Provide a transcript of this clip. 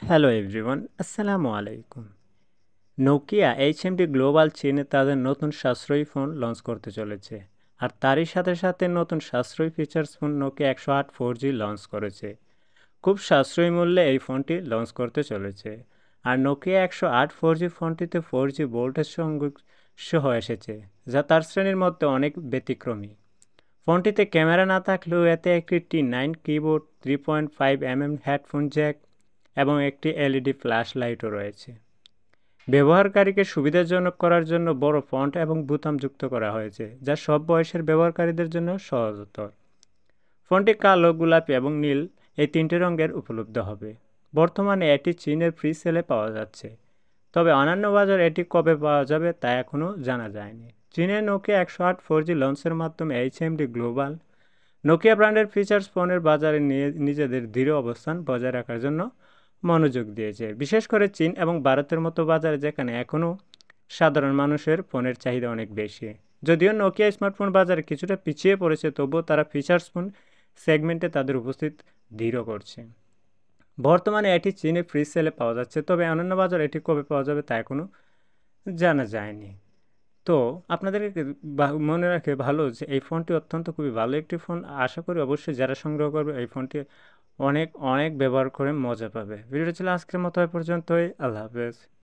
Hello everyone, আসসালামু আলাইকুম। Nokia HMD global চীনে তাদের নতুন সাশ্রয়ী ফোন লঞ্চ করতে চলেছে। আর তারই সাথে সাথে নতুন সাশ্রয়ী features phone Nokia 108 4G launch করেছে। খুব সাশ্রয়ী মূল্যে এই ফোনটি লঞ্চ করতে চলেছে। আর নোকিয়া 108 4G ফোনটিতে 4G ভোল্টেজ সংযোগ সহ এসেছে, যা তার শ্রেণীর মধ্যে অনেক ব্যতিক্রমী। ফোনটিতে ক্যামেরা না থাকলেও এতে একটি T9 keyboard, 3.5 mm headphone Jack এবং একটি এলইডি ফ্ল্যাশ লাইটও রয়েছে। ব্যবহারকারীকে সুবিধাজনক করার জন্য বড় ফন্ট এবং বোতাম যুক্ত করা হয়েছে, যা সব বয়সের ব্যবহারকারীদের জন্য সহজতর। ফোনটি কালো, গোলাপি এবং নীল এই তিনটি রঙের উপলব্ধ হবে। বর্তমানে এটি চীনের ফ্রি সেলে পাওয়া যাচ্ছে, তবে অন্যান্য বাজার এটি কবে পাওয়া যাবে তা এখনও জানা যায়নি। চীনের নোকিয়া 108 4G লঞ্চের মাধ্যমে এইচএমডি গ্লোবাল নোকিয়া ব্র্যান্ডের ফিচার্স ফোনের বাজারে নিজেদের দৃঢ় অবস্থান বজায় রাখার জন্য মনোযোগ দিয়েছে, বিশেষ করে চীন এবং ভারতের মতো বাজারে যেখানে এখনও সাধারণ মানুষের ফোনের চাহিদা অনেক বেশি। যদিও নোকিয়া স্মার্টফোন বাজারে কিছুটা পিছিয়ে পড়েছে, তবুও তারা ফিচার্স ফোন সেগমেন্টে তাদের উপস্থিত দৃঢ় করছে। বর্তমানে এটি চীনে ফ্রি সেলে পাওয়া যাচ্ছে, তবে অন্যান্য বাজার এটি কবে পাওয়া যাবে তা এখনও জানা যায়নি। তো আপনাদেরকে মনে রাখে ভালো যে এই ফোনটি অত্যন্ত খুবই ভালো একটি ফোন। আশা করি অবশ্যই যারা সংগ্রহ করবে এই ফোনটি অনেক অনেক ব্যবহার করে মজা পাবে। ভিডিওটি ছিল আজকের মতো এ পর্যন্তই। আল্লাহ হাফেজ।